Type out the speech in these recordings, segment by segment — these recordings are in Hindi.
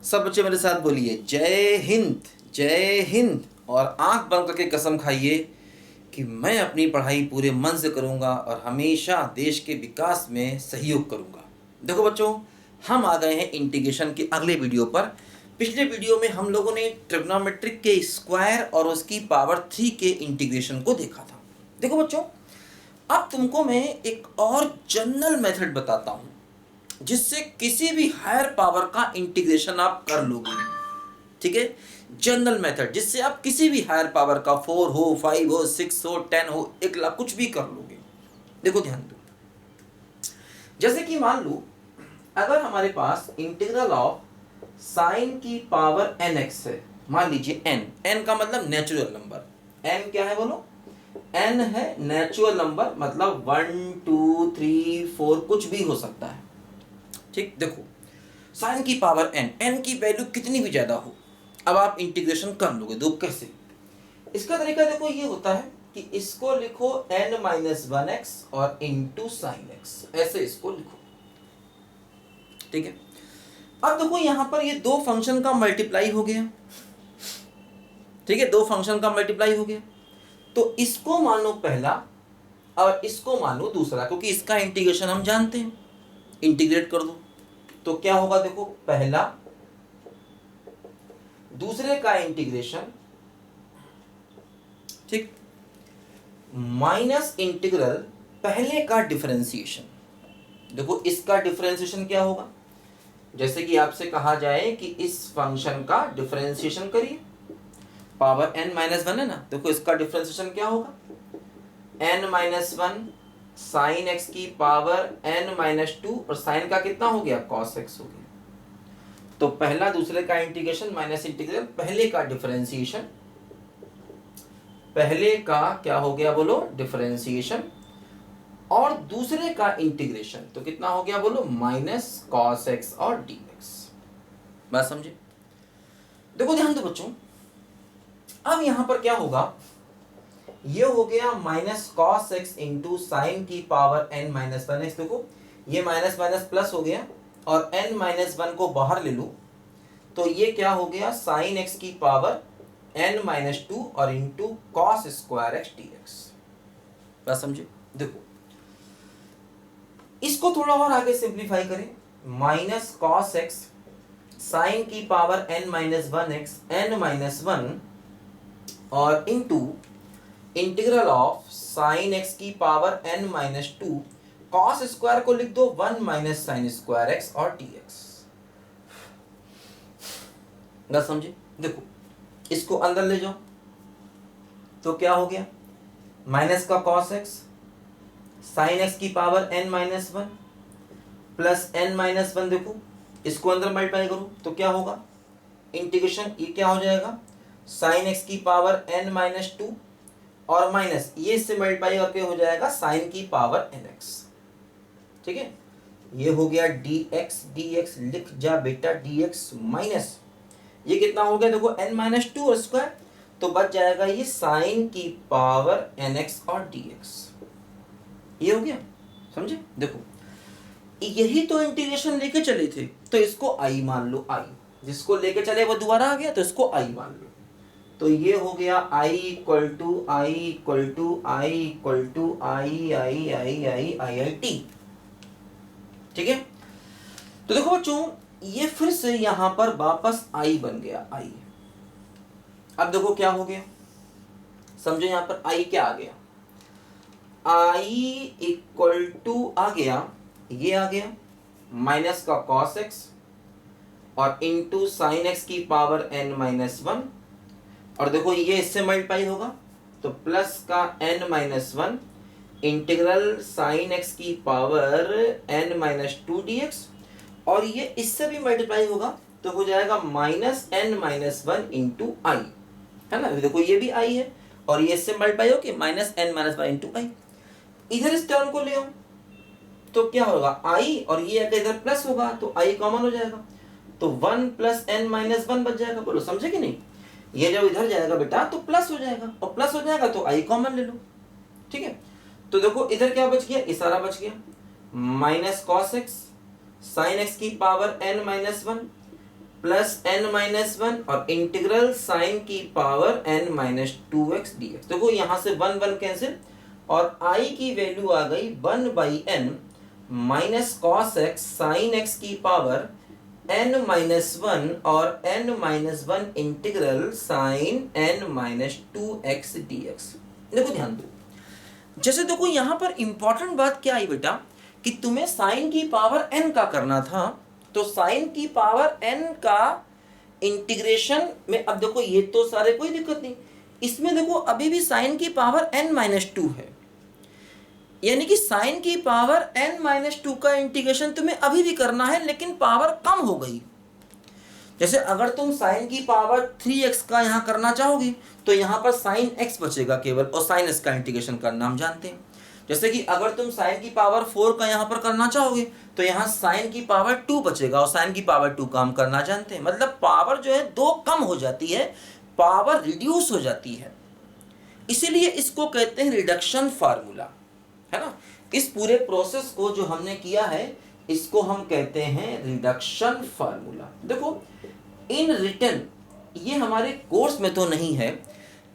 सब बच्चे मेरे साथ बोलिए जय हिंद जय हिंद। और आंख बंद करके कसम खाइए कि मैं अपनी पढ़ाई पूरे मन से करूंगा और हमेशा देश के विकास में सहयोग करूंगा। देखो बच्चों, हम आ गए हैं इंटीग्रेशन के अगले वीडियो पर। पिछले वीडियो में हम लोगों ने ट्रिग्नोमेट्रिक के स्क्वायर और उसकी पावर 3 के इंटीग्रेशन को देखा था। देखो बच्चों, अब तुमको मैं एक और जनरल मेथड बताता हूं जिससे किसी भी हायर पावर का इंटीग्रेशन आप कर लोगे। ठीक है, जनरल मेथड जिससे आप किसी भी हायर पावर का 4 हो, 5 हो, 6 हो, 10 हो, 1 लाख कुछ भी कर लोगे। देखो ध्यान दो, जैसे कि मान लो अगर हमारे पास इंटीग्रल ऑफ साइन की पावर nx है। मान लीजिए n का मतलब नेचुरल नंबर। n क्या है बोलो? n है नेचुरल नंबर, मतलब 1 2 3 4 कुछ भी हो सकता है। ठीक, देखो साइन की पावर n की वैल्यू कितनी भी ज्यादा हो, अब आप इंटीग्रेशन कर लोगे। दो कैसे? इसका तरीका देखो ये होता है कि इसको लिखो n-1x और इंटू साइन एक्स, ऐसे इसको लिखो। ठीक है, अब देखो यहां पर ये दो फंक्शन का मल्टीप्लाई हो गया। ठीक है, दो फंक्शन का मल्टीप्लाई हो गया, तो इसको मान लो पहला और इसको मान लो दूसरा, क्योंकि इसका इंटीग्रेशन हम जानते हैं। इंटीग्रेट कर दो तो क्या होगा? देखो पहला दूसरे का इंटीग्रेशन, ठीक, माइनस इंटीग्रल पहले का डिफरेंशिएशन। देखो इसका डिफरेंशिएशन क्या होगा? जैसे कि आपसे कहा जाए कि इस फंक्शन का डिफरेंशिएशन करिए, पावर n-1 है ना, देखो इसका डिफरेंशिएशन क्या होगा? n-1 साइन x की पावर n-2 और साइन का कितना हो गया? cos x हो गया। तो पहला दूसरे का इंटीग्रेशन माइनस इंटीग्रल पहले का डिफरेंशिएशन, पहले का क्या हो गया बोलो? डिफरेंशिएशन, और दूसरे का इंटीग्रेशन तो कितना हो गया बोलो? माइनस cos x और dx। बात समझे? देखो ध्यान दो बच्चों, अब यहां पर क्या होगा? ये हो गया minus cos x into sine की पावर n-1x। देखो ये माइनस माइनस प्लस हो गया और n-1 को बाहर ले लो तो ये क्या हो गया? साइन x की पावर n-2 और into cos square x dx। बात समझे? देखो इसको थोड़ा और आगे सिंप्लीफाई करें, माइनस cos x साइन की पावर n-1x n-1 और into integral of sine x की पावर n-2 cos स्क्वायर को लिख दो 1 माइनस साइन स्क्वायर x और dx। ना समझे? देखो इसको अंदर ले जाओ तो क्या हो गया? माइनस का cos x साइन x की पावर n-1 प्लस n-1। देखो इसको अंदर मल्टीप्लाई करो तो क्या होगा? इंटीग्रेशन ये क्या हो जाएगा? साइन x की पावर n-2 और माइनस ये इससे मल्टीप्लाई करके हो जाएगा साइन की पावर nx। ठीक है, ये हो गया dx लिख जा बेटा, dx माइनस ये कितना हो गया? देखो n-2 और स्क्वायर, तो बच जाएगा ये साइन की पावर nx और dx। ये हो गया, समझे? देखो यही तो इंटीग्रेशन लेके चले थे, तो इसको i मान लो। i जिसको लेके चले वो दोबारा आ गया, तो इसको i मान लो। तो ये हो गया i equal to I equal to I equal to I I I I I I I. T है, तो देखो बच्चों ये फिर से यहां पर वापस i बन गया i। अब देखो क्या हो गया, समझो यहां पर i क्या आ गया? i इक्वल टू आ गया, ये आ गया माइनस का cos x और इंटू साइन x की पावर n-1, और देखो ये इससे मल्टीप्लाई होगा तो प्लस का n-1 इंटीग्रल साइन x की पावर n-2 dx, और ये इससे भी मल्टीप्लाई होगा तो हो जाएगा माइनस n-1 इंटू आई, है ना? देखो ये भी i है और ये इससे मल्टीप्लाई हो कि माइनस n-1 इंटू आई। इधर इस टर्म को ले आओ तो क्या होगा? i और ये अगर इधर प्लस होगा तो i कॉमन हो जाएगा, तो 1 प्लस n-1 बच जाएगा। बोलो समझे कि नहीं? ये जब इधर जाएगा बेटा तो प्लस हो जाएगा, और प्लस हो जाएगा तो i कॉमन ले लो। ठीक है, तो देखो इधर क्या बच गया? इशारा बच गया minus cos x sine x की power n-1 plus n minus one और इंटीग्रल साइन की power n minus two x d x. देखो यहाँ से वन वन कैंसिल और i की वैल्यू आ गई 1/n minus cos x sine x की पावर n माइनस वन और n minus one integral sine n minus two x d x. देखो ध्यान दो, जैसे देखो यहाँ पर इंपॉर्टेंट बात क्या आई बेटा कि तुम्हें साइन की पावर n का करना था, तो साइन की पावर n का इंटीग्रेशन में, अब देखो ये तो सारे कोई दिक्कत नहीं, इसमें देखो अभी भी साइन की पावर n माइनस टू है, यानी कि साइन की पावर n माइनस टू का इंटीग्रेशन तुम्हें अभी भी करना है, लेकिन पावर कम हो गई। जैसे अगर तुम साइन की पावर 3x का यहाँ करना चाहोगे तो यहाँ पर साइन x बचेगा केवल, और साइन x का इंटीग्रेशन करना हम जानते हैं। जैसे कि अगर तुम साइन की पावर 4 का यहाँ पर करना चाहोगे तो यहाँ साइन की पावर 2 बचेगा, और साइन की पावर 2 का हम करना जानते हैं। मतलब पावर जो है दो कम हो जाती है, पावर रिड्यूस हो जाती है, इसीलिए इसको कहते हैं रिडक्शन फार्मूला, है ना। इस पूरे प्रोसेस को जो हमने किया है इसको हम कहते हैं रिडक्शन फार्मूला। देखो इन रिटर्न ये हमारे कोर्स में तो नहीं है,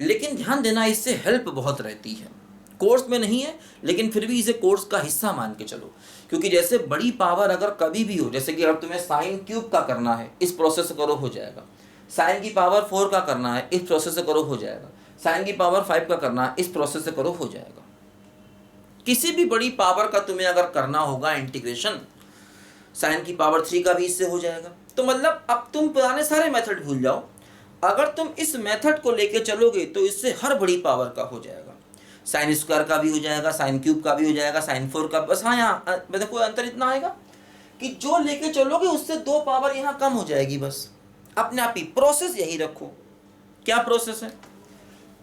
लेकिन ध्यान देना इससे हेल्प बहुत रहती है। कोर्स में नहीं है लेकिन फिर भी इसे कोर्स का हिस्सा मान के चलो, क्योंकि जैसे बड़ी पावर अगर कभी भी हो, जैसे कि अगर तुम्हें साइन क्यूब का करना है इस प्रोसेस से करो हो जाएगा, साइन की पावर 4 का करना है इस प्रोसेस से करो हो जाएगा, साइन की पावर 5 का करना है इस प्रोसेस से करो हो जाएगा। किसी भी बड़ी पावर का तुम्हें अगर करना होगा इंटीग्रेशन, साइन की पावर 3 का भी इससे हो जाएगा। तो मतलब अब तुम पुराने सारे मेथड भूल जाओ, अगर तुम इस मेथड को लेके चलोगे तो इससे हर बड़ी पावर का हो जाएगा, साइन स्क्वायर का भी हो जाएगा, साइन क्यूब का भी हो जाएगा, साइन 4 का। बस हाँ यहाँ देखो अंतर इतना आएगा कि जो लेके चलोगे उससे दो पावर यहाँ कम हो जाएगी, बस अपने आप ही। प्रोसेस यही रखो, क्या प्रोसेस है,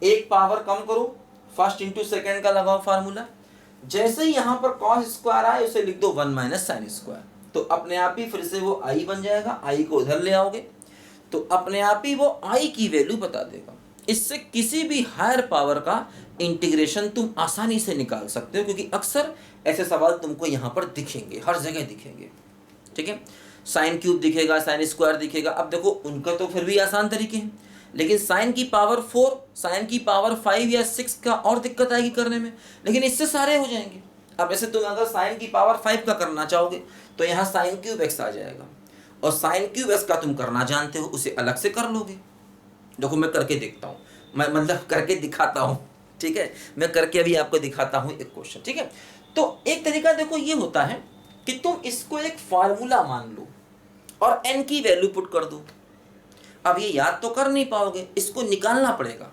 एक पावर कम करो, फर्स्ट इंटू सेकेंड का लगाओ फार्मूला, जैसे ही यहाँ पर कॉस स्क्वायर आए उसे लिख दो 1 माइनस साइन स्क्वायर, तो अपने आप ही फिर से वो i बन जाएगा, i को उधर ले आओगे तो अपने आप ही वो i की वैल्यू बता देगा। इससे किसी भी हायर पावर का इंटीग्रेशन तुम आसानी से निकाल सकते हो, क्योंकि अक्सर ऐसे सवाल तुमको यहाँ पर दिखेंगे, हर जगह दिखेंगे, ठीक है। साइन क्यूब दिखेगा, साइन स्क्वायर दिखेगा। अब देखो उनका तो फिर भी आसान तरीके हैं, लेकिन साइन की पावर 4, साइन की पावर 5 या 6 का और दिक्कत आएगी करने में, लेकिन इससे सारे हो जाएंगे। अब ऐसे तुम अगर साइन की पावर 5 का करना चाहोगे तो यहाँ साइन क्यूब एक्स आ जाएगा, और साइन क्यूब एक्स का तुम करना जानते हो, उसे अलग से कर लोगे। देखो मैं करके देखता हूँ, मैं मतलब करके दिखाता हूँ, ठीक है, मैं करके अभी आपको दिखाता हूँ एक क्वेश्चन, ठीक है। तो एक तरीका देखो ये होता है कि तुम इसको एक फार्मूला मान लो और n की वैल्यू पुट कर दो। अब ये याद तो कर नहीं पाओगे, इसको निकालना पड़ेगा,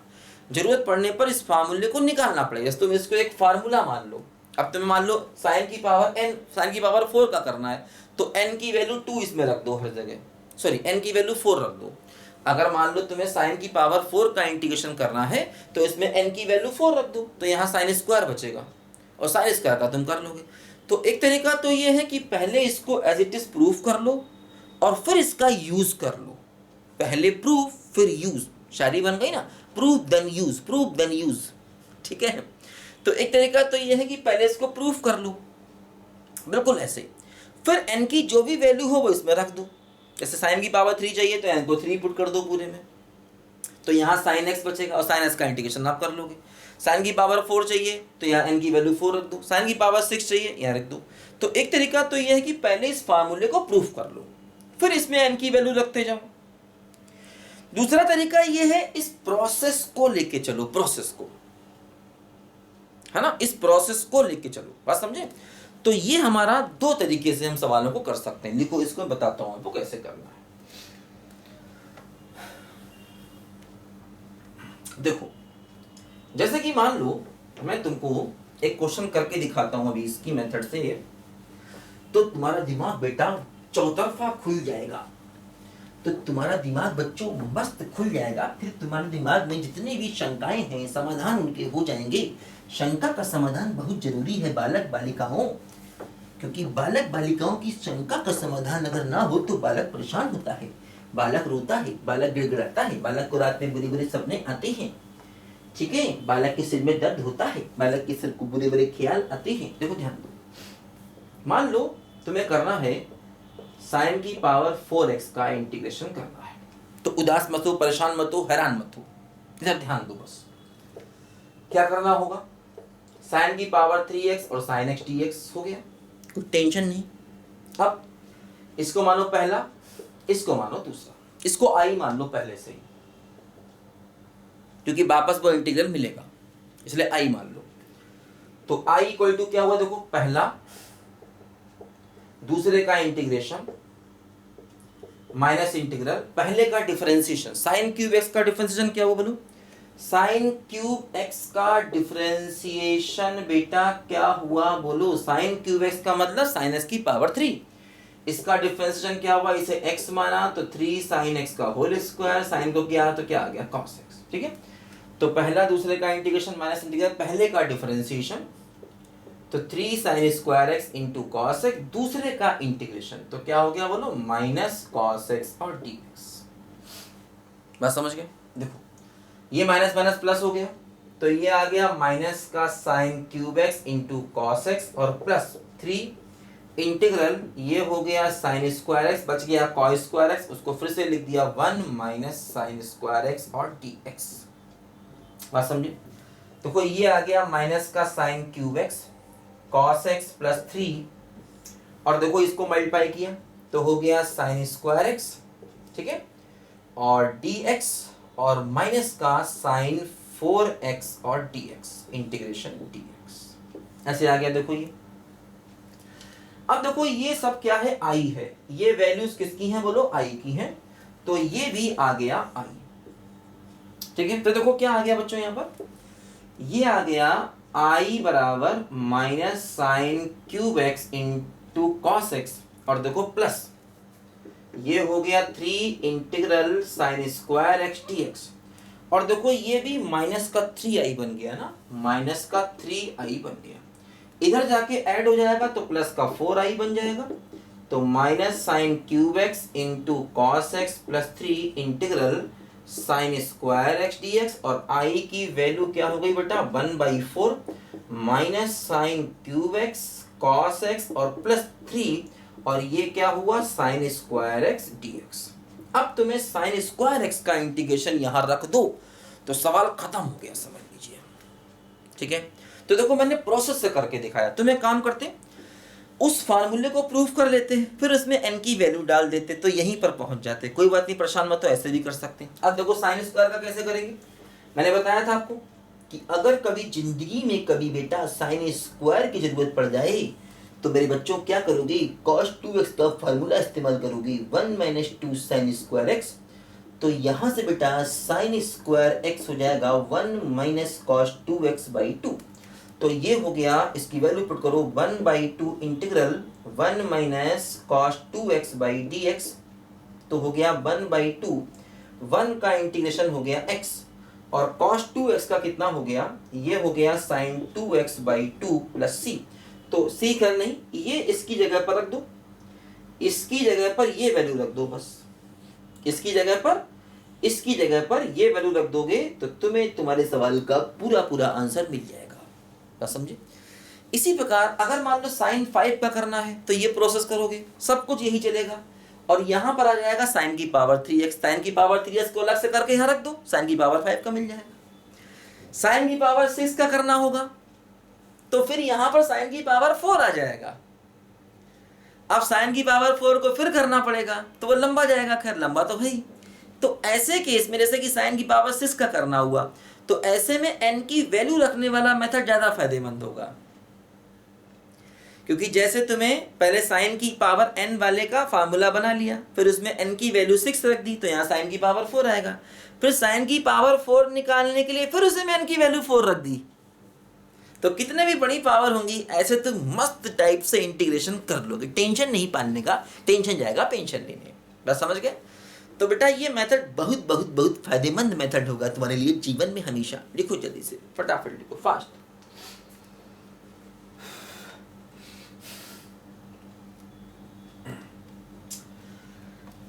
जरूरत पड़ने पर इस फार्मूले को निकालना पड़ेगा। तुम इसको एक फार्मूला मान लो। अब तुम्हें मान लो साइन की पावर n, साइन की पावर 4 का करना है तो n की वैल्यू 2 इसमें रख दो हर जगह, सॉरी n की वैल्यू 4 रख दो। अगर मान लो तुम्हें साइन की पावर 4 का इंटीग्रेशन करना है तो इसमें n की वैल्यू 4 रख दो, तो यहाँ साइन स्क्वायर बचेगा और साइन स्क्वायर का तुम कर लोगे। तो एक तरीका तो ये है कि पहले इसको एज इट इज प्रूफ कर लो और फिर इसका यूज कर लो। पहले प्रूफ फिर यूज, शायरी बन गई ना, proof then use, proof then use, ठीक है। तो एक तरीका तो ये है कि पहले इसको प्रूफ कर लो, बिल्कुल ऐसे। फिर n की जो भी वैल्यू हो वो इसमें रख दो। जैसे साइन की पावर 3 चाहिए तो n को 3 पुट कर दो पूरे में, तो यहाँ साइन x बचेगा और साइन x का इंटीग्रेशन आप कर लोगे। साइन की पावर 4 चाहिए तो यहाँ n की वैल्यू 4 रख दो, साइन की पावर 6 चाहिए यहाँ रख दो। तो एक तरीका तो ये है कि पहले इस फार्मूले को प्रूफ कर लो, फिर इसमें n की वैल्यू रखते जाओ। दूसरा तरीका ये है इस प्रोसेस को लेके चलो, प्रोसेस को, है ना, इस प्रोसेस को लेके चलो, बात समझे। तो ये हमारा दो तरीके से हम सवालों को कर सकते हैं। लिखो इसको, बताता हूं आपको कैसे करना है। देखो जैसे कि मान लो मैं तुमको एक क्वेश्चन करके दिखाता हूं अभी इसकी मेथड से, तो तुम्हारा दिमाग बेटा चौतरफा खुल जाएगा। तो तुम्हारा दिमाग बच्चों मस्त खुल जाएगा। फिर तुम्हारे दिमाग में जितनी भी शंकाएं हैं समाधान उनके हो जाएंगे। शंका का समाधान बहुत जरूरी है बालक बालिकाओं, क्योंकि बालक बालिकाओं की शंका का समाधान अगर ना हो तो बालक परेशान होता है, बालक रोता है, बालक गिड़गिड़ाता है, बालक को रात में बुरे बुरे सपने आते हैं, ठीक है, बालक के सिर में दर्द होता है, बालक के सिर को बुरे बुरे ख्याल आते हैं। देखो ध्यान दो, मान लो तुम्हें करना है साइन की पावर 4x का इंटीग्रेशन करना है। तो उदास मत हो, परेशान मत हो, हैरान मत हो, इधर ध्यान दो बस। क्या करना होगा, साइन की पावर 3x और साइन x dx हो गया, कोई टेंशन नहीं। अब इसको मानो पहला, इसको मानो दूसरा, इसको आई मान लो पहले से ही, क्योंकि वापस वो इंटीग्रल मिलेगा इसलिए आई मान लो। तो आई इक्वल टू क्या हुआ, देखो पहला दूसरे का इंटीग्रेशन माइनस इंटीग्रल पहले का डिफरेंशिएशन। साइन क्यूब एक्स का डिफरेंशिएशन क्या हुआ बोलो, साइन क्यूब एक्स का डिफरेंशिएशन बेटा क्या हुआ बोलो, साइन क्यूब एक्स का मतलब साइन एक्स की पावर 3, इसका डिफरेंशिएशन क्या हुआ, इसे x माना तो 3 साइन x का होल स्क्वायर, साइन को क्या तो क्या आ गया cos x। ठीक है, तो पहला दूसरे का इंटीग्रेशन माइनस इंटीग्रल पहले का डिफरेंशिएशन, तो 3 sine square x into cos x, दूसरे का इंटीग्रेशन तो क्या हो गया बोलो माइनस कॉस एक्स और dx। बात समझ गए, देखो ये माइनस माइनस प्लस हो गया, तो ये आ गया माइनस का sine cube x into cos x और प्लस 3 इंटीग्रल ये हो गया साइन स्क्वायर एक्स, बच गया कॉस स्क्वायर एक्स, उसको फिर से लिख दिया 1 माइनस साइन स्क्वायर एक्स और dx। बात समझे, तो कोई ये आ गया माइनस का sine cube x cos x plus 3 और देखो इसको मल्टीप्लाई किया तो हो गया साइन स्क्वायर एक्स, ठीक है, और dx और माइनस का साइन 4x और dx इंटीग्रेशन dx ऐसे आ गया। देखो ये, अब देखो ये सब क्या है, आई है, ये वैल्यूज किसकी हैं बोलो, आई की हैं, तो ये भी आ गया आई। ठीक है, तो देखो क्या आ गया बच्चों यहाँ पर, ये आ गया आई बराबर minus sine cube x into cos x और देखो प्लस ये हो गया 3 integral sine square x dx और देखो ये भी माइनस का 3i बन गया ना, माइनस का 3i बन गया, इधर जाके ऐड हो जाएगा तो प्लस का 4i बन जाएगा, तो minus sine cube x into cos x plus 3 integral sine square x dx और i की वैल्यू क्या हो गई बेटा 1/4 minus sine cube x cos x और प्लस 3 और ये क्या हुआ साइन स्क्वायर एक्स dx। अब तुम्हें साइन स्क्वायर एक्स का इंटीग्रेशन यहां रख दो तो सवाल खत्म हो गया, समझ लीजिए। ठीक है, तो देखो मैंने प्रोसेस से करके दिखाया, तुम्हें काम करते उस फार्मूले को प्रूफ कर लेते हैं, फिर उसमें n की वैल्यू डाल देते तो यहीं पर पहुंच जाते। कोई बात नहीं, परेशान मत हो, ऐसे भी कर सकते हैं। अब देखो साइन स्क्वायर का कैसे करेंगे, मैंने बताया था आपको कि अगर कभी जिंदगी में कभी बेटा साइन स्क्वायर की जरूरत पड़ जाए तो मेरे बच्चों क्या करोगे, cos 2x का फार्मूला इस्तेमाल करोगे 1 माइनस 2 साइन स्क्वायर एक्स, तो यहां से बेटा साइन स्क्वायर एक्स हो जाएगा 1 माइनस कॉस 2x बाई 2, तो ये हो गया, इसकी वैल्यू पुट करो 1/2 integral 1 minus cos 2x by dx, तो हो गया 1/2, 1 का इंटीग्रेशन हो गया x और cos 2x का कितना हो गया, ये हो गया sin 2x by 2 plus c, तो c कर नहीं, ये इसकी जगह पर रख दो, इसकी जगह पर ये वैल्यू रख दो, बस इसकी जगह पर ये वैल्यू रख दोगे तो तुम्हें तुम्हारे सवाल का पूरा आंसर मिल जाएगा। बात समझे, इसी प्रकार अगर मान लो साइन 5 का करना है तो ये प्रोसेस करोगे, सब कुछ यही चलेगा और यहां पर आ जाएगा साइन की पावर 3x, साइन की पावर 3x को अलग से करके यहां रख दो, साइन की पावर 5 का मिल जाएगा। साइन की पावर 6 का करना होगा तो फिर यहां पर साइन की पावर 4 आ जाएगा, अब साइन की पावर 4 को फिर करना पड़ेगा तो वो लंबा जाएगा, खैर लंबा तो है ही। तो ऐसे केस में जैसे कि साइन की पावर 6 का करना हुआ तो ऐसे में n की वैल्यू रखने वाला मेथड ज्यादा फायदेमंद होगा, क्योंकि जैसे तुम्हें पहले साइन की पावर n वाले का फार्मूला बना लिया, फिर उसमें n की वैल्यू 6 रख दी तो यहाँ साइन की पावर 4 आएगा, फिर साइन की पावर 4 निकालने के लिए फिर उसमें n की वैल्यू 4 रख दी, तो कितने भी बड़ी पावर होंगी ऐसे तुम मस्त टाइप से इंटीग्रेशन कर लोगे, टेंशन नहीं पालने का, टेंशन जाएगा पेंशन लेने। बस समझ गए, तो बेटा ये मेथड बहुत फायदेमंद मेथड होगा तुम्हारे लिए जीवन में हमेशा। लिखो जल्दी से, फटाफट लिखो, फास्ट।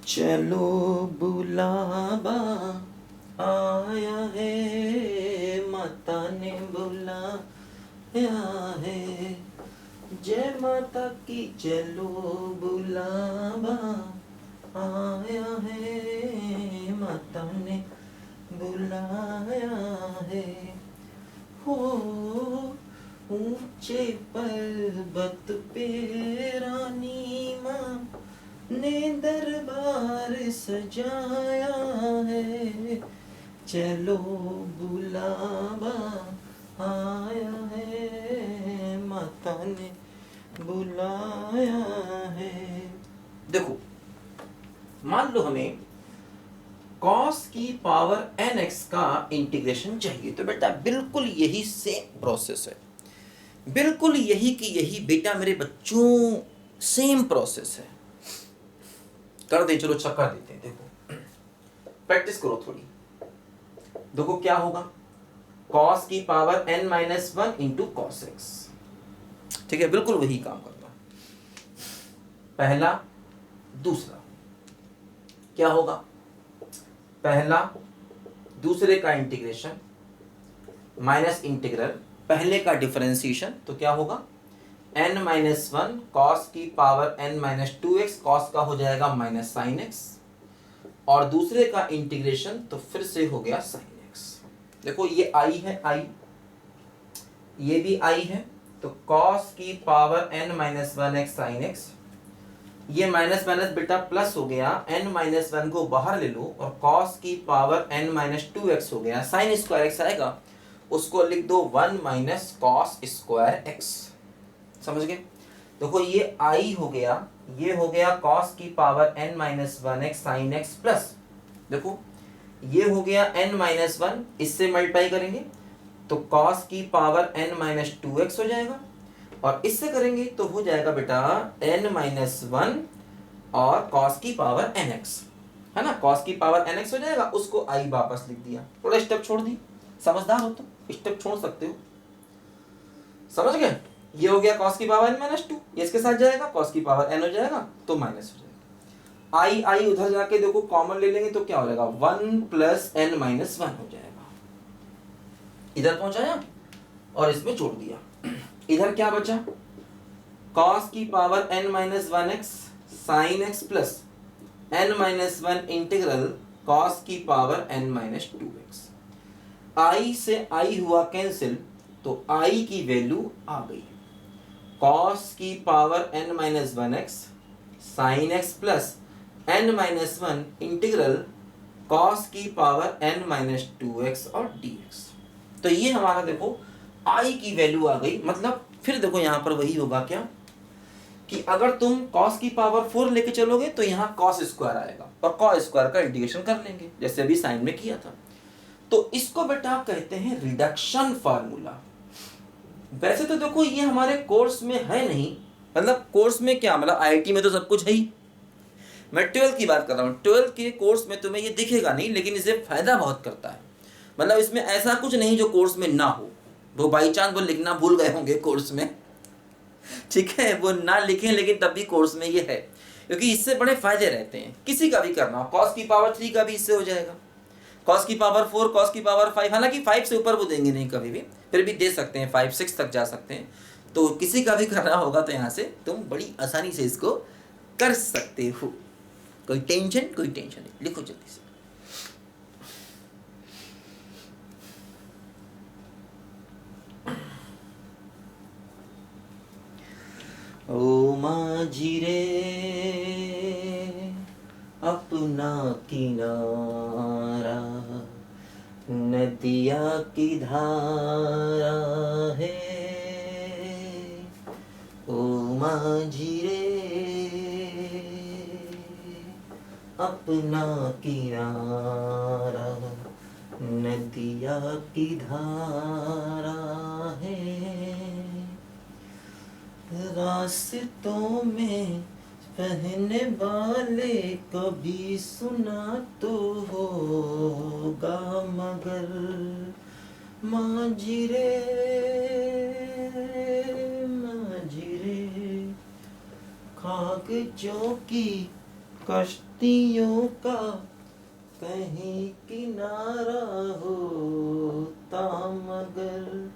चलो बुलावा आया है, माता ने बुलाया है, जय माता की चलो बुलावा आया है, माता ने बुलाया है। हो ऊंचे पर्वत पे रानी माँ ने दरबार सजाया है, चलो बुलावा आया है, माता ने बुलाया है। देखो मान लो हमें cos की पावर nx का इंटीग्रेशन चाहिए, तो बेटा बिल्कुल यही सेम प्रोसेस है, बिल्कुल यही की यही बेटा मेरे बच्चों सेम प्रोसेस है। कर दे, चलो अच्छा कर देते हैं। देखो प्रैक्टिस करो थोड़ी। देखो क्या होगा, cos की power n-1 into cos x, ठीक है, बिल्कुल वही काम करना। पहला दूसरा क्या होगा, पहला दूसरे का इंटीग्रेशन माइनस इंटीग्रल पहले का डिफरेंशिएशन, तो क्या होगा n-1 cos की पावर n-2x, cos का हो जाएगा माइनस साइन एक्स, और दूसरे का इंटीग्रेशन तो फिर से हो गया साइन एक्स। देखो ये i है, i ये भी i है, तो cos की पावर n-1x साइन एक्स, ये माइनस माइनस बेटा प्लस हो गया, n-1 को बाहर ले लो और cos की पावर n-2x हो गया, साइन स्क्वायर एक्स आएगा, उसको लिख दो 1 माइनस कॉस स्क्वायर एक्स। समझ गए। देखो ये i हो गया, ये हो गया cos की power n-1x sine x plus, देखो ये हो गया n-1, इससे मल्टीप्लाई करेंगे तो cos की पावर n-2x हो जाएगा, और इससे करेंगे तो हो जाएगा बेटा n-1 और cos की पावर nx, है ना, cos की पावर nx हो जाएगा, उसको i वापस लिख दिया, थोड़ा स्टेप छोड़ दी, समझदार हो तो स्टेप छोड़ सकते हो, समझ गए। ये हो गया cos की पावर n-2, ये इसके साथ जाएगा, cos की पावर n हो जाएगा तो माइनस हो जाएगा, i उधर जाके देखो कॉमन ले लेंगे तो क्या हो जाएगा 1 प्लस n-1 हो जाएगा, इधर पहुंचाया और इसमें जोड़ दिया, इधर क्या बचा cos की power n-1x sine x plus n-1 integral cos की पावर n-2x, i से i हुआ कैंसिल तो i की वैल्यू आ गई, cos की power n-1x sine x plus n-1 integral cos की पावर n-2x और dx। तो ये हमारा देखो i की वैल्यू आ गई, मतलब फिर देखो यहां पर वही होगा क्या कि अगर तुम cos की पावर 4 लेके चलोगे तो यहाँ cos स्क्वायर आएगा और cos स्क्वायर का इंटीग्रेशन कर लेंगे जैसे अभी साइन में किया था, तो इसको बेटा कहते हैं रिडक्शन फार्मूला। वैसे तो देखो ये हमारे कोर्स में है नहीं, मतलब कोर्स में क्या, मतलब आईआईटी में तो सब कुछ है ही, मैं 12th की बात कर रहा हूँ, 12th के कोर्स में तुम्हें ये दिखेगा नहीं, लेकिन इसे फायदा बहुत करता है, मतलब इसमें ऐसा कुछ नहीं जो कोर्स में ना हो, वो बाई चांस वो लिखना भूल गए होंगे कोर्स में, ठीक है, वो ना लिखें लेकिन तब भी कोर्स में ये है, क्योंकि इससे बड़े फायदे रहते हैं, किसी का भी करना हो, cos की पावर 3 का भी इससे हो जाएगा, cos की पावर 4, cos की पावर 5, हालांकि 5 से ऊपर वो देंगे नहीं कभी भी, फिर भी दे सकते हैं, 5 6 तक जा सकते हैं, तो किसी का भी करना होगा तो यहाँ से तुम बड़ी आसानी से इसको कर सकते हो, कोई टेंशन नहीं, लिखो जल्दी से। ओ माझी रे अपना किनारा, नदिया की धारा है, ओ माझी रे अपना किनारा, नदिया की धारा है, रास्तों में पहने वाले कभी सुना तो होगा, मगर माझी रे कागजों की कश्तियों का कहीं किनारा होता, मगर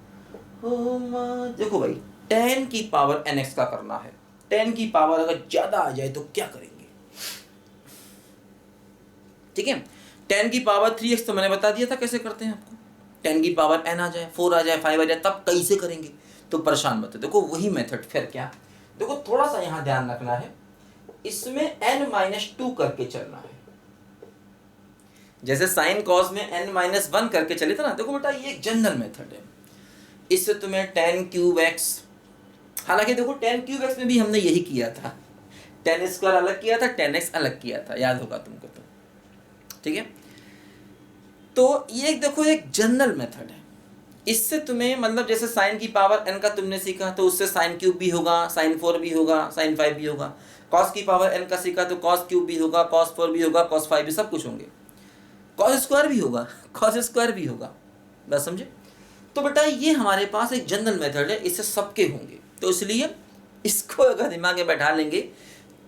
हो माँ। देखो भाई 10 की पावर nx का करना है। 10 की पावर अगर ज्यादा आ जाए तो क्या करेंगे? ठीक है, 10 की पावर 3x तो मैंने बता दिया था कैसे करते हैं आपको। 10 की पावर n आ जाए, 4 आ जाए, 5 आ जाए, तब कैसे करेंगे? तो परेशान मत हो, देखो वही मेथड। फिर क्या, देखो थोड़ा सा यहाँ ध्यान रखना है, इसमें n-2 करके चलना है। जैसे साइन कॉस में n-1 करके चले थे ना, देखो बेटा ये एक जनरल मेथड है। इससे तुम्हें tan क्यूब x, हालांकि देखो tan क्यूब x में भी हमने यही किया था, tan स्क्वायर अलग किया था, tan x अलग किया था, याद होगा तुमको तो। ठीक है, तो ये देखो एक जनरल मेथड है। इससे तुम्हें मतलब जैसे साइन की पावर n का तुमने सीखा तो उससे साइन क्यूब भी होगा, साइन 4 भी होगा, साइन 5 भी होगा। कॉस की पावर n का सीखा तो कॉस क्यूब भी होगा, कॉस 4 भी होगा, कॉस 5 भी, सब कुछ होंगे। कॉस स्क्वायर भी होगा, कॉस स्क्वायर भी होगा, बस समझे। तो बेटा ये हमारे पास एक जनरल मेथड है, इससे सबके होंगे, तो इसलिए इसको अगर दिमाग में बैठा लेंगे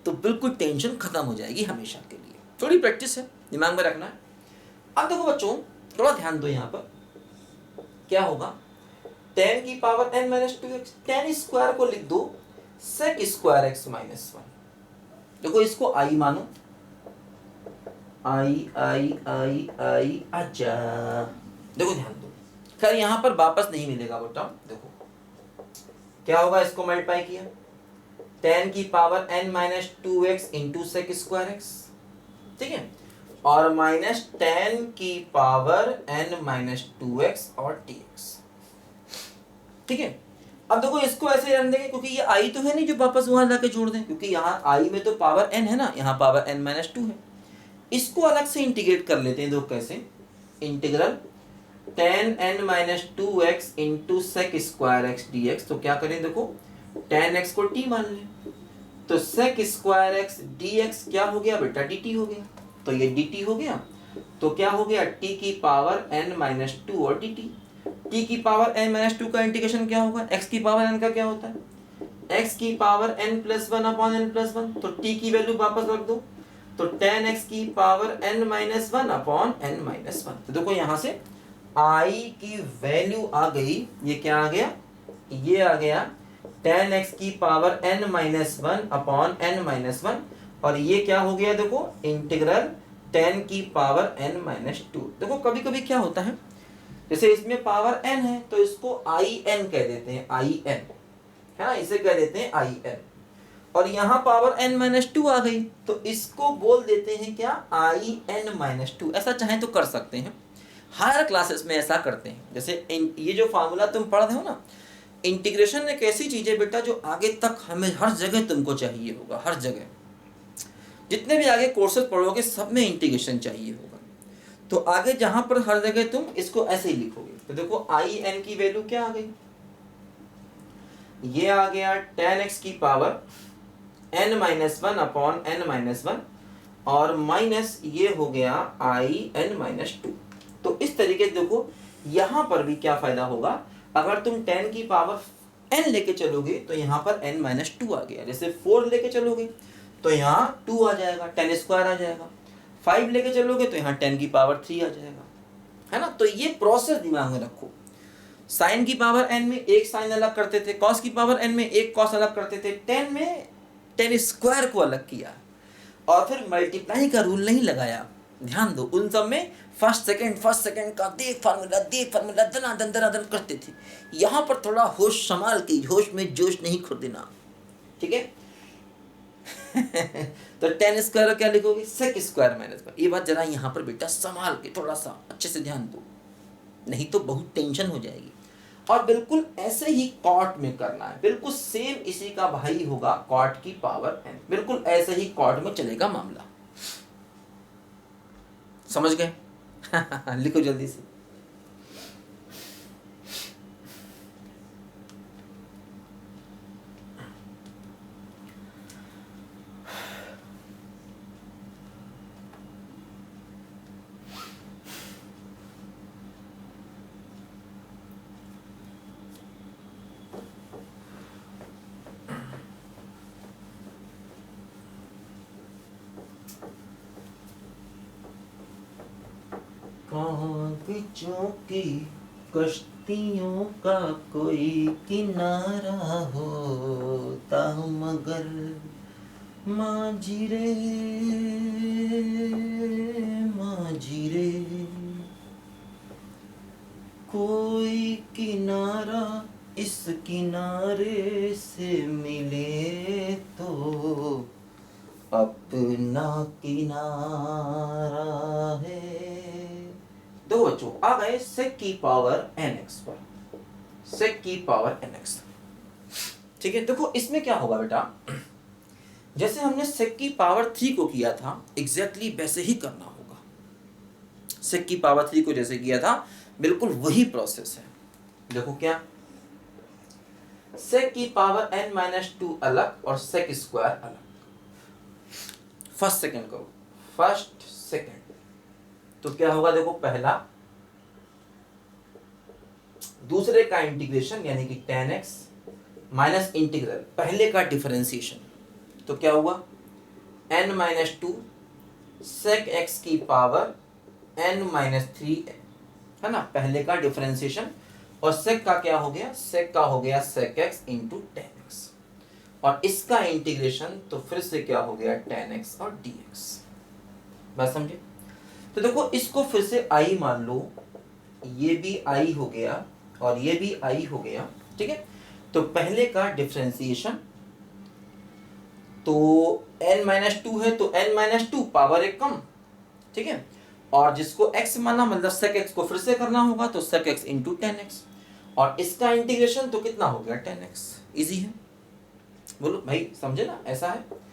तो बिल्कुल टेंशन खत्म हो जाएगी हमेशा के लिए। थोड़ी प्रैक्टिस है, दिमाग में रखना है। अब देखो बच्चों थोड़ा ध्यान दो, यहाँ पर क्या होगा, 10 की पावर n-2x, 10 स्क्वायर को लिख दो sec स्क्वायर x माइनस 1। देखो इसको i मानो, आई। अच्छा देखो ध्यान दो, खैर यहाँ पर वापस नहीं मिलेगा वो टर्म। देखो क्या होगा, इसको मल्टीप्लाई किया 10 की power n-2x into sec square x, ठीक है, और माइनस 10 की पावर n-2x और dx। ठीक है, अब देखो इसको ऐसे रख देंगे क्योंकि ये i तो है नहीं जो वापस वहां लाके जोड़ दें, क्योंकि यहाँ i में तो पावर n है ना, यहाँ पावर n-2 है। इसको अलग से इंटीग्रेट कर लेते हैं, देखो कैसे, integral 10n-2x into sec square x dx। तो क्या करें, देखो 10x को t मान लें, तो सेक स्क्वायर x dx क्या हो गया बेटा, dt हो गया। तो ये dt हो गया, तो क्या हो गया, t की पावर n-2 और dt। t की पावर n-2 का इंटीग्रेशन क्या होगा, x की पावर n का क्या होता है, x की पावर n+1 अपॉन n+1। तो t की वैल्यू वापस रख दो, तो 10x की पावर n-1 अपॉन n-1। तो देखो यहां से i की वैल्यू आ गई, ये क्या आ गया, ये आ गया 10x की पावर n-1 अपॉन n-1, और ये क्या हो गया, देखो इंटीग्रल 10 की पावर n-2। देखो कभी कभी क्या होता है, जैसे इसमें पावर n है तो इसको in कह देते हैं, in है ना, इसे कह देते हैं in। और यहाँ पावर n-2 आ गई तो इसको बोल देते हैं क्या, in-2। ऐसा चाहे तो कर सकते हैं, हायर क्लासेस में ऐसा करते हैं। जैसे ये जो फार्मूला तुम पढ़ रहे हो ना, इंटीग्रेशन एक ऐसी चीज है बेटा जो आगे तक हमें हर जगह तुमको चाहिए होगा, हर जगह जितने भी आगे कोर्सेज पढ़ोगे सब में इंटीग्रेशन चाहिए होगा। तो आगे जहां पर हर जगह तुम इसको ऐसे ही लिखोगे, तो देखो in की वैल्यू क्या आ गई, ये आ गया 10x की पावर n-1 अपॉन n-1, और माइनस ये हो गया in-2। तो इस तरीके से देखो यहां पर भी क्या फायदा होगा, अगर तुम 10 की पावर n लेके चलोगे तो यहाँ पर n-2 आ गया। जैसे 4 लेके चलोगे तो यहाँ 2 आ जाएगा, 10 स्क्वायर आ जाएगा। 5 लेके चलोगे तो यहाँ 10 की पावर 3 आ जाएगा, है ना। तो ये प्रोसेस दिमाग में रखो, साइन की पावर n में एक साइन अलग करते थे, कॉस की पावर n में एक कॉस अलग करते थे, 10 में 10 स्क्वायर को अलग किया, और फिर मल्टीप्लाई का रूल नहीं लगाया। ध्यान दो, उन सब में फर्स्ट सेकंड का देख फार्मूला दनादन करते थे। यहाँ पर थोड़ा होश संभाल के, होश में जोश नहीं खो देना, ठीक है। तो 10 स्क्वायर क्या लिखोगे, सेक स्क्वायर माइनस 1। ये बात जरा यहाँ पर बेटा संभाल के थोड़ा सा अच्छे से ध्यान दो, नहीं तो बहुत टेंशन हो जाएगी। और बिल्कुल ऐसे ही कॉट में करना है, बिल्कुल सेम इसी का भाई होगा कॉट की पावर n, बिल्कुल ऐसे ही कॉट में चलेगा मामला, समझ गए। लिखो जल्दी से, कागजों की कश्ती मोतियों का कोई किनारा होता मगर माझी रे माझी रे, कोई किनारा इस किनारे से मिले तो अपना किनारा है। दो बच्चों आ गए sec की पावर nx पर, sec की पावर nx। ठीक है, देखो इसमें क्या होगा बेटा, जैसे हमने sec की पावर 3 को किया था एग्जैक्टली वैसे ही करना होगा। sec की पावर 3 को जैसे किया था बिल्कुल वही प्रोसेस है। देखो क्या, sec की पावर n-2 अलग और sec स्क्वायर अलग। फर्स्ट सेकंड करो, फर्स्ट सेकंड, तो क्या होगा देखो, पहला दूसरे का इंटीग्रेशन यानी कि tan x माइनस इंटीग्रल पहले का डिफरेंशिएशन, तो क्या हुआ n-2 sec x की पावर n-3 है ना, पहले का डिफरेंशिएशन, और sec का क्या हो गया, sec का हो गया sec x into tan x, और इसका इंटीग्रेशन तो फिर से क्या हो गया tan x और dx। बात समझे? तो देखो इसको फिर से i मान लो, ये भी i हो गया और ये भी i हो गया। ठीक है, तो पहले का डिफरेंशिएशन तो n-2 है तो n-2 पावर एक कम। ठीक है, और जिसको x माना मतलब sec x को फिर से करना होगा तो sec x into tan x, और इसका इंटीग्रेशन तो कितना हो गया tan x। इजी है, बोलो भाई समझे ना, ऐसा है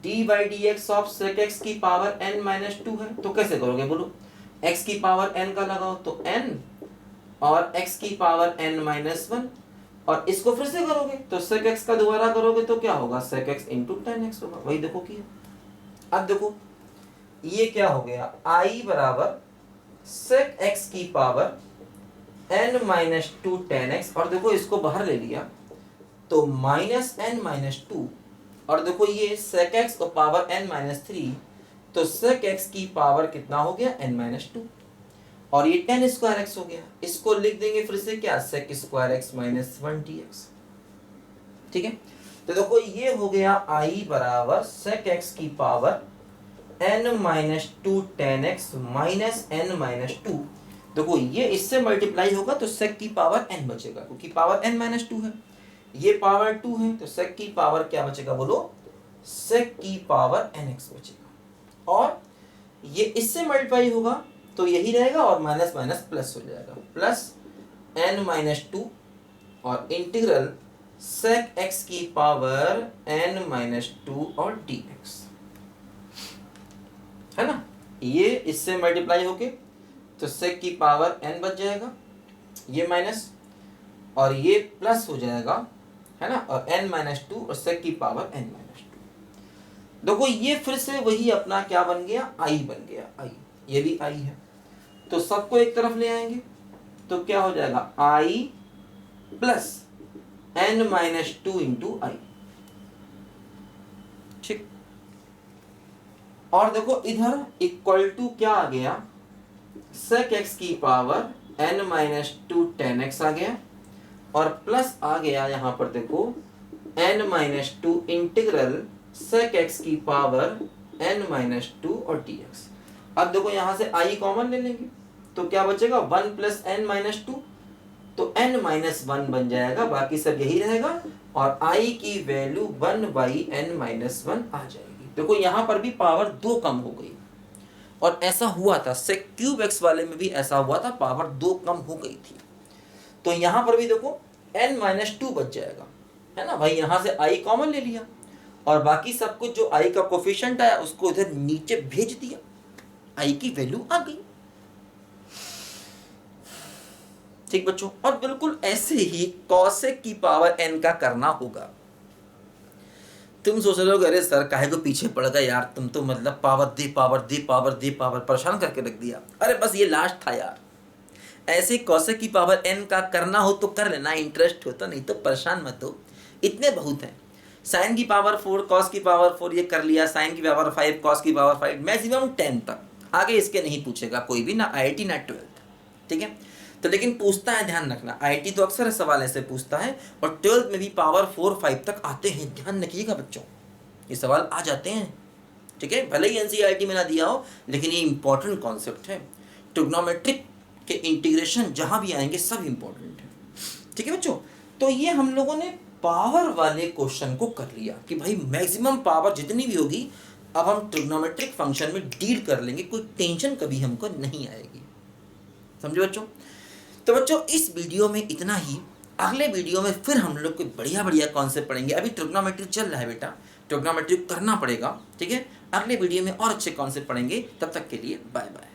d/dx ऑफ sec x की पावर n-2 है, तो कैसे करोगे बोलो, x की पावर n का लगाओ तो n और x की पावर n-1, और इसको फिर से करोगे तो sec x का दोबारा करोगे तो क्या होगा sec x into tan x होगा। वही देखो किया। अब देखो ये क्या हो गया, i बराबर sec x की पावर n-2 tan x, और देखो इसको बाहर ले लिया तो -n-2, और देखो ये sec x को पावर n-3, तो sec x की पावर कितना हो गया n-2, और ये tan स्क्वायर x हो गया। इसको लिख देंगे फिर से क्या, sec square x minus 1 dx। ठीक है, तो देखो ये हो गया i बराबर sec x की power n-2 tan x minus n-2। देखो ये इससे मल्टीप्लाई होगा तो sec की पावर n बचेगा, क्योंकि पावर n-2 है, ये पावर 2 है तो sec की पावर क्या बचेगा बोलो, sec की पावर nx बचेगा, और ये इससे मल्टीप्लाई होगा तो यही रहेगा और माइनस माइनस प्लस हो जाएगा, प्लस n-2 और इंटीग्रल sec x की पावर n-2 और dx, है ना। ये इससे मल्टीप्लाई होके तो sec की पावर n बच जाएगा, ये माइनस और ये प्लस हो जाएगा, है ना, और n-2 और sec की पावर n-2। देखो ये फिर से वही अपना क्या बन गया, i बन गया, i, ये भी i है, तो सबको एक तरफ ले आएंगे तो क्या हो जाएगा i plus n-2 into i। ठीक, और देखो इधर इक्वल टू क्या आ गया, sec x की पावर n-2 tan x आ गया, और प्लस आ गया यहाँ पर देखो n-2 इंटीग्रल sec x की पावर n-2 और dx। अब देखो यहाँ से i कॉमन ले लेंगे तो क्या बचेगा 1 प्लस n-2, तो n-1 बन जाएगा, बाकी सब यही रहेगा, और i की वैल्यू 1/n-1 आ जाएगी। देखो यहाँ पर भी पावर 2 कम हो गई, और ऐसा हुआ था sec क्यूब x वाले में भी ऐसा हुआ था, पावर 2 कम हो गई थी, तो यहाँ पर भी देखो n-2 बच जाएगा, है ना भाई, यहाँ से i कॉमन ले लिया और बाकी सब कुछ जो i का कोफिशिएंट आया उसको इधर नीचे भेज दिया, i की वैल्यू आ गई। ठीक बच्चों, और बिल्कुल ऐसे ही cosec की पावर n का करना होगा। तुम सोच रहे हो अरे सर काहे को पीछे पड़ गए यार, तुम तो मतलब पावर दे पावर दे पावर दे पावर परेशान करके रख दिया। अरे बस ये लास्ट था यार, ऐसे cosec की पावर n का करना हो तो कर लेना, इंटरेस्ट हो तो, नहीं तो परेशान मत हो, इतने बहुत हैं। sin की पावर 4 cos की पावर 4 ये कर लिया, sin की पावर 5 cos की पावर 5, मैक्सिमम 10 तक, आगे इसके नहीं पूछेगा कोई भी, ना IIT ना 12th। ठीक है, तो लेकिन पूछता है, ध्यान रखना, आईटी तो अक्सर सवाल ऐसे पूछता है और 12th में भी पावर 4 5 तक आते हैं, ध्यान रखिएगा बच्चों, ये सवाल आ जाते हैं, ठीक है। भले ही एनसीईआरटी में ना दिया हो, लेकिन ये इंपॉर्टेंट कॉन्सेप्ट है। ट्रिग्नोमेट्रिक के इंटीग्रेशन जहां भी आएंगे सब इंपॉर्टेंट है, ठीक है बच्चों। तो ये हम लोगों ने पावर वाले क्वेश्चन को कर लिया कि भाई मैक्सिमम पावर जितनी भी होगी अब हम ट्रिग्नोमेट्रिक फंक्शन में डील कर लेंगे, कोई टेंशन कभी हमको नहीं आएगी, समझे बच्चों। तो बच्चों इस वीडियो में इतना ही, अगले वीडियो में फिर हम लोग कोई बढ़िया बढ़िया कॉन्सेप्ट पढ़ेंगे। अभी ट्रिग्नोमेट्री चल रहा है बेटा, ट्रिग्नोमेट्री करना पड़ेगा, ठीक है। अगले वीडियो में और अच्छे कॉन्सेप्ट पढ़ेंगे, तब तक के लिए बाय बाय।